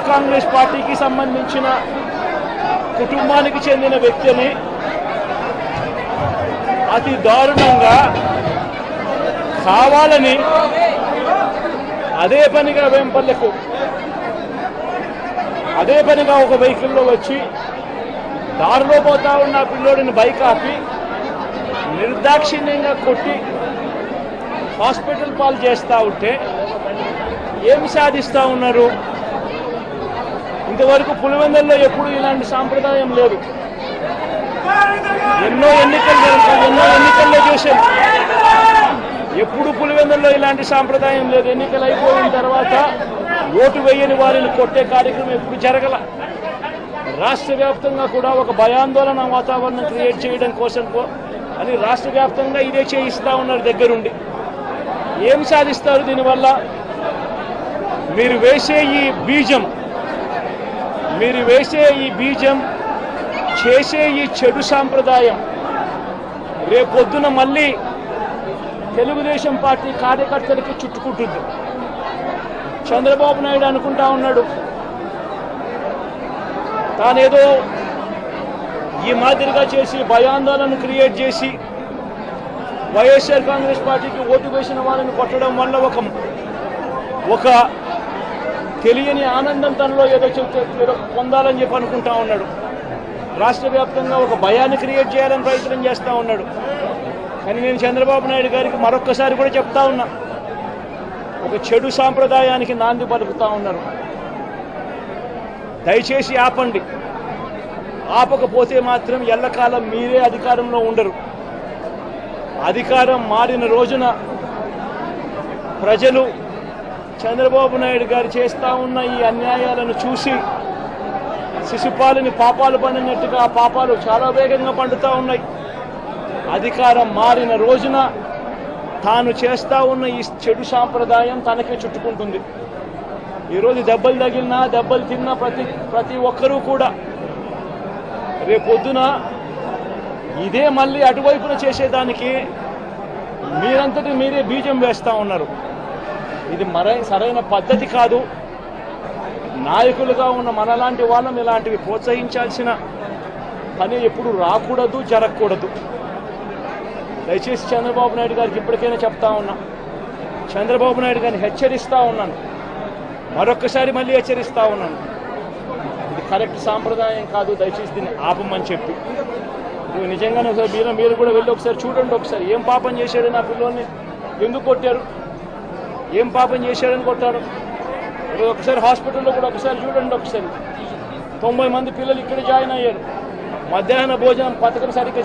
వైఎస్ఆర్ కాంగ్రెస్ పార్టీకి సంబంధించిన కుటుంబానికి చెందిన వ్యక్తిని అతి దారుణంగా కావాలని అదే పనిగా వేంపల్లెకు అదే పనిగా ఒక వెహికల్లో వచ్చి దారిలో పోతా ఉన్న పిల్లోడిని బైక్ ఆపి నిర్దాక్షిణ్యంగా కొట్టి హాస్పిటల్ పాలు చేస్తూ ఉంటే ఏమి సాధిస్తూ ఉన్నారు? ఇంతవరకు పులివెందుల్లో ఎప్పుడు ఇలాంటి సాంప్రదాయం లేదు. ఎన్నో ఎన్నికల్లో చేశారు, ఎప్పుడు పులివెందుల్లో ఇలాంటి సాంప్రదాయం లేదు. ఎన్నికలు అయిపోయిన తర్వాత ఓటు వేయని వారిని కొట్టే కార్యక్రమం ఎప్పుడు జరగల. రాష్ట్ర వ్యాప్తంగా కూడా ఒక భయాందోళన వాతావరణం క్రియేట్ చేయడం కోసం అని రాష్ట్ర వ్యాప్తంగా ఇదే చేయిస్తూ ఉన్నారు దగ్గరుండి. ఏం సాధిస్తారు దీనివల్ల? మీరు వేసే ఈ బీజం చేసే ఈ చెడు సాంప్రదాయం రేపొద్దున మళ్ళీ తెలుగుదేశం పార్టీ కార్యకర్తలకి చుట్టుకుంటుంది. చంద్రబాబు నాయుడు అనుకుంటా ఉన్నాడు తానేదో ఈ మాదిరిగా చేసి భయాందోళన క్రియేట్ చేసి వైఎస్ఆర్ కాంగ్రెస్ పార్టీకి ఓటు వేసిన వాళ్ళని కొట్టడం వల్ల ఒక తెలియని ఆనందం తనలో ఏదో పొందాలని చెప్పి అనుకుంటా ఉన్నాడు. రాష్ట్ర వ్యాప్తంగా ఒక భయాన్ని క్రియేట్ చేయాలని ప్రయత్నం చేస్తూ ఉన్నాడు. కానీ నేను చంద్రబాబు నాయుడు గారికి మరొక్కసారి కూడా చెప్తా ఉన్నా, ఒక చెడు సాంప్రదాయానికి నాంది పలుకుతా ఉన్నారు. దయచేసి ఆపండి. ఆపకపోతే మాత్రం ఎల్లకాలం మీరే అధికారంలో ఉండరు. అధికారం మారిన రోజున ప్రజలు చంద్రబాబు నాయుడు గారు చేస్తూ ఉన్న ఈ అన్యాయాలను చూసి శిశుపాలని పాపాలు పండినట్టుగా ఆ పాపాలు చాలా వేగంగా పండుతూ ఉన్నాయి. అధికారం మారిన రోజున తాను చేస్తూ ఉన్న ఈ చెడు సాంప్రదాయం తనకే చుట్టుకుంటుంది. ఈరోజు దెబ్బలు తగిలినా దెబ్బలు తిన్నా ప్రతి ఒక్కరూ కూడా రేపొద్దున ఇదే మళ్ళీ అటువైపున చేసేదానికి మీరంతటి మీరే బీజం వేస్తూ ఉన్నారు. ఇది సరైన పద్ధతి కాదు. నాయకులుగా ఉన్న మనలాంటి వాళ్ళం ఇలాంటివి ప్రోత్సహించాల్సిన పని ఎప్పుడు రాకూడదు, జరగకూడదు. దయచేసి చంద్రబాబు నాయుడు గారికి ఇప్పటికైనా చెప్తా ఉన్నా, చంద్రబాబు నాయుడు గారిని హెచ్చరిస్తూ ఉన్నాను, మరొక్కసారి మళ్ళీ హెచ్చరిస్తూ ఉన్నాను. ఇది కరెక్ట్ సాంప్రదాయం కాదు, దయచేసి దీన్ని ఆపమని చెప్పి. నిజంగానే ఒకసారి మీరు కూడా వెళ్ళి ఒకసారి చూడండి. ఒకసారి ఏం పాపం చేశాడు నా పిల్లోని, ఎందుకు కొట్టారు, ఏం పాపం చేశాడని కొట్టారు. ఒకసారి హాస్పిటల్లో కూడా ఒకసారి చూడండి. ఒకసారి 90 మంది పిల్లలు ఇక్కడ జాయిన్ అయ్యారు. మధ్యాహ్న భోజనం పథకం సరిగ్గా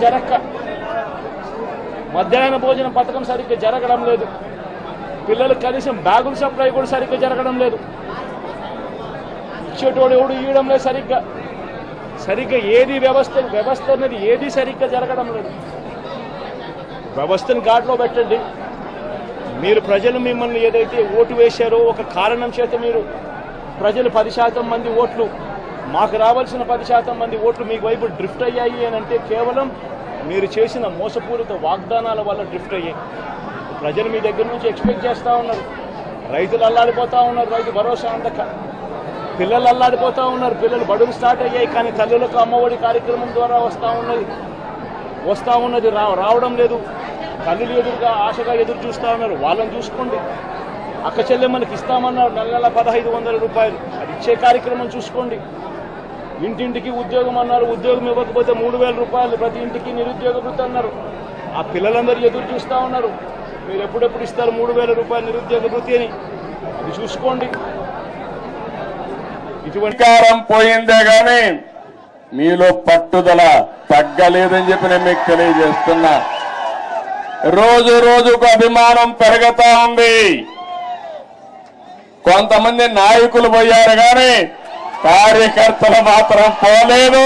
జరగడం లేదు. పిల్లలకు కనీసం బ్యాగుల సప్లై కూడా సరిగ్గా జరగడం లేదు. ఇచ్చేటోడు ఎవడు ఇవ్వడం లేదు సరిగ్గా ఏది వ్యవస్థ అనేది ఏది సరిగ్గా జరగడం లేదు. వ్యవస్థను గాడిలో పెట్టండి. మీరు ప్రజలు మిమ్మల్ని ఏదైతే ఓటు వేశారో ఒక కారణం చేత మీరు ప్రజలు 10% మంది ఓట్లు, మాకు రావాల్సిన 10% మంది ఓట్లు మీకు వైపు డ్రిఫ్ట్ అయ్యాయి అని అంటే కేవలం మీరు చేసిన మోసపూరిత వాగ్దానాల వల్ల డ్రిఫ్ట్ అయ్యాయి. ప్రజలు మీ దగ్గర నుంచి ఎక్స్పెక్ట్ చేస్తూ ఉన్నారు. రైతులు అల్లాడిపోతూ ఉన్నారు, రైతు భరోసా అందక. పిల్లలు అల్లాడిపోతూ ఉన్నారు, పిల్లలు బడులు స్టార్ట్ అయ్యాయి, కానీ తల్లులకు అమ్మఒడి కార్యక్రమం ద్వారా వస్తూ ఉన్నది రావడం లేదు. తల్లులు ఎదురుగా ఆశగా ఎదురు చూస్తూ ఉన్నారు. వాళ్ళని చూసుకోండి. అక్క చెల్లెమ్మలకి ఇస్తామన్నారు నెల 1500 రూపాయలు, అది ఇచ్చే కార్యక్రమం చూసుకోండి. ఇంటింటికి ఉద్యోగం అన్నారు, ఉద్యోగం ఇవ్వకపోతే 3000 రూపాయలు ప్రతి ఇంటికి నిరుద్యోగ వృత్తి అన్నారు. ఆ పిల్లలందరూ ఎదురు చూస్తూ ఉన్నారు, మీరు ఎప్పుడెప్పుడు ఇస్తారు 3000 రూపాయలు నిరుద్యోగ వృత్తి అని. అది చూసుకోండి. ఇటువంటి పోయిందే గాని మీలో పట్టుదల తగ్గలేదని చెప్పి నేను మీకు తెలియజేస్తున్నా. రోజు రోజుకు అభిమానం పెరుగుతా ఉంది. కొంతమంది నాయకులు పోయారు కానీ కార్యకర్తలు మాత్రం పోలేదు.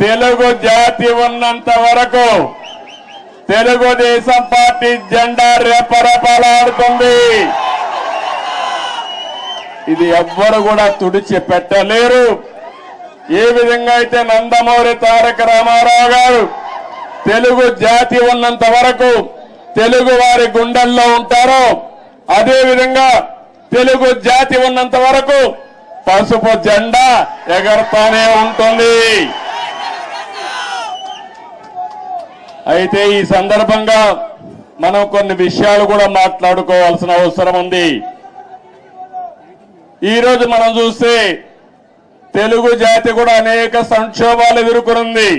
తెలుగు జాతి ఉన్నంత వరకు తెలుగుదేశం పార్టీ జెండా రెపరెపలాడుతుంది. ఇది ఎవ్వరు కూడా తుడిచి పెట్టలేరు. ఏ విధంగా అయితే నందమూరి తారక రామారావు గారు తెలుగు జాతి ఉన్నంత వరకు తెలుగు వారి గుండెల్లో ఉంటారో అదే విధంగా తెలుగు జాతి ఉన్నంత వరకు పసుపు జెండా ఎగరతానే ఉంటుంది. అయితే ఈ సందర్భంగా మనం కొన్ని విషయాలు కూడా మాట్లాడుకోవాల్సిన అవసరం ఉంది. ఈరోజు మనం చూస్తే తెలుగు జాతి కూడా అనేక సంక్షోభాలు ఎదుర్కొంది.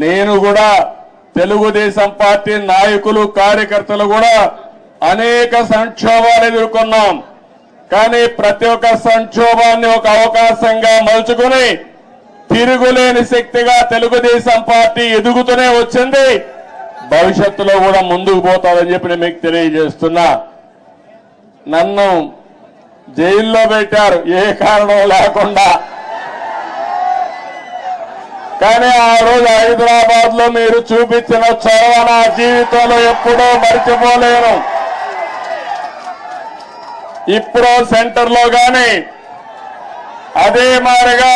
నేను కూడా తెలుగుదేశం పార్టీ నాయకులు కార్యకర్తలు కూడా అనేక సంక్షోభాలు ఎదుర్కొన్నాం. కానీ ప్రతి ఒక్క సంక్షోభాన్ని ఒక అవకాశంగా మలుచుకుని తిరుగులేని శక్తిగా తెలుగుదేశం పార్టీ ఎదుగుతూనే వచ్చింది. భవిష్యత్తులో కూడా ముందుకు పోతాదని చెప్పి నేను మీకు తెలియజేస్తున్నా. నన్ను జైల్లో పెట్టారు ఏ కారణం లేకుండా. కానీ ఆ రోజు హైదరాబాద్ లో మీరు చూపించిన చొరవ నా జీవితంలో ఎప్పుడూ మర్చిపోలేను. ఇప్పుడు సెంటర్ లో గాని అదే మాదిరిగా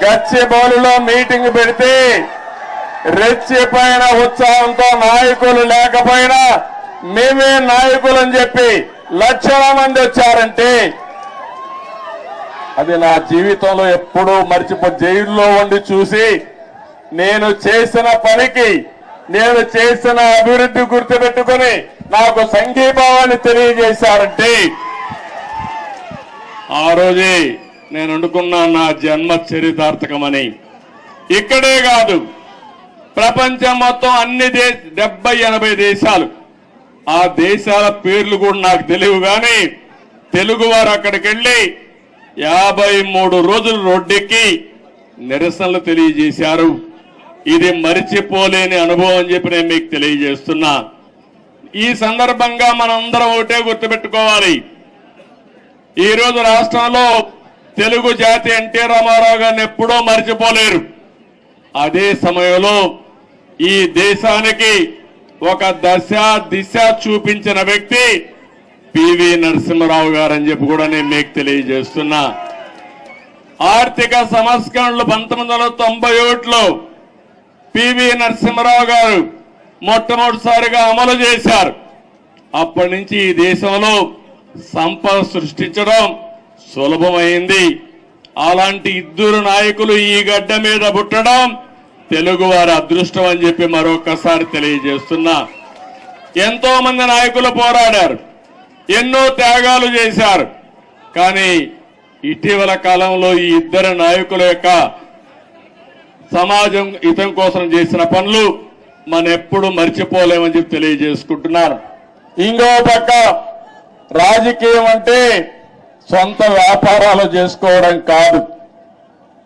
గచ్చిబౌలిలో మీటింగ్ పెడితే రెచ్చిపోయిన ఉత్సాహంతో నాయకులు లేకపోయినా మేమే నాయకులని చెప్పి లక్షల మంది వచ్చారంటే అది నా జీవితంలో ఎప్పుడూ మర్చిపో. జైల్లో ఉండి చూసి నేను చేసిన పనికి నేను చేసిన అభివృద్ధి గుర్తుపెట్టుకుని నాకు సంఘీభావాన్ని తెలియజేశారంటే ఆ రోజే నేను అనుకున్నా నా జన్మ చరితార్థకమని. ఇక్కడే కాదు ప్రపంచం మొత్తం అన్ని 70-80 దేశాలు, ఆ దేశాల పేర్లు కూడా నాకు తెలియవు. కానీ తెలుగువారు అక్కడికి వెళ్ళి 53 రోజులు రోడ్డెక్కి నిరసనలు తెలియజేశారు. ఇది మరిచిపోలేని అనుభవం అని చెప్పి నేను మీకు తెలియజేస్తున్నా. ఈ సందర్భంగా మనందరం ఒకటే గుర్తుపెట్టుకోవాలి. ఈరోజు రాష్ట్రంలో తెలుగు జాతి ఎన్టీ రామారావు గారిని ఎప్పుడూ మరిచిపోలేరు. అదే సమయంలో ఈ దేశానికి ఒక దిశ చూపించిన వ్యక్తి పివి నరసింహారావు గారు అని చెప్పి కూడా నేను మీకు తెలియజేస్తున్నా. ఆర్థిక సంస్కరణలు 1991లో పివి నరసింహారావు గారు మొట్టమొదటిసారిగా అమలు చేశారు. అప్పటి నుంచి ఈ దేశంలో సంపద సృష్టించడం సులభమైంది. అలాంటి ఇద్దరు నాయకులు ఈ గడ్డ మీద పుట్టడం తెలుగు వారి అదృష్టం అని చెప్పి మరొకసారి తెలియజేస్తున్నా. ఎంతో మంది నాయకులు పోరాడారు, ఎన్నో త్యాగాలు చేశారు. కానీ ఇటీవల కాలంలో ఈ ఇద్దరు నాయకుల యొక్క సమాజం హితం కోసం చేసిన పనులు మనం ఎప్పుడు మర్చిపోలేమని చెప్పి తెలియజేసుకుంటున్నారు. ఇంకో పక్క రాజకీయం అంటే సొంత వ్యాపారాలు చేసుకోవడం కాదు,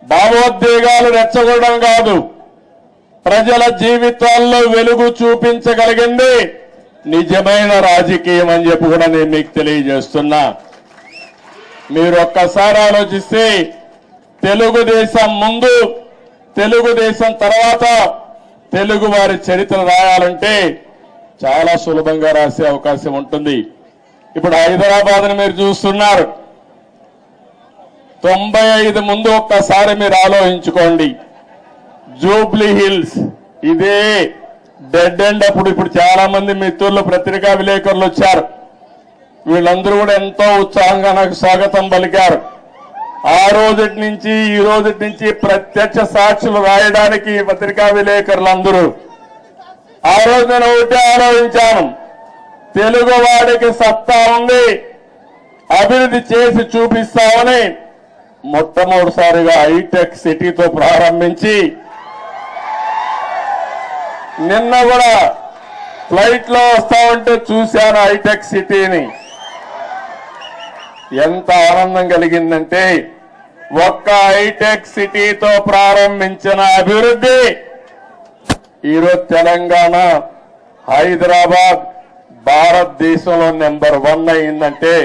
భావోద్వేగాలు రెచ్చగొట్టడం కాదు, ప్రజల జీవితాల్లో వెలుగు చూపించగలిగింది నిజమైన రాజకీయం అని చెప్పి కూడా నేను మీకు తెలియజేస్తున్నా. మీరు ఒక్కసారి ఆలోచిస్తే తెలుగుదేశం ముందు, తెలుగుదేశం తర్వాత తెలుగు వారి చరిత్ర రాయాలంటే చాలా సులభంగా రాసే అవకాశం ఉంటుంది. ఇప్పుడు హైదరాబాద్ని మీరు చూస్తున్నారు. 95 ముందు ఒక్కసారి మీరు ఆలోచించుకోండి. జూబ్లీ హిల్స్ ఇదే డెడ్ ఎండ్. ఇప్పుడు చాలా మంది మిత్రులు పత్రికా విలేకరులు వచ్చారు. వీళ్ళందరూ కూడా ఎంతో ఉత్సాహంగా నాకు స్వాగతం పలికారు. ఆ రోజుటి నుంచి ఈ రోజుటి నుంచి ప్రత్యక్ష సాక్షులు రాయడానికి పత్రికా విలేకరులందరూ. ఆ రోజు నేను ఒకటే ఆలోచించాను, తెలుగు వాడికి సత్తా ఉంది, అభివృద్ధి చేసి చూపిస్తామని మొట్టమొదటిసారిగా హైటెక్ సిటీతో ప్రారంభించి నిన్న కూడా ఫ్లైట్ లో వస్తా ఉంటే చూశాను హైటెక్ సిటీని. ఎంత ఆనందం కలిగిందంటే ఒక్క హైటెక్ సిటీతో ప్రారంభించిన అభివృద్ధి ఈరోజు తెలంగాణ, హైదరాబాద్ భారతదేశంలో నెంబర్ 1 అయిందంటే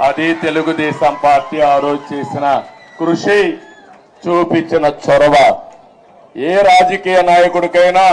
అది తెలుగుదేశం పార్టీ ఆ రోజు చేసిన కృషి, చూపించిన చొరవ. ఏ రాజకీయ నాయకుడికైనా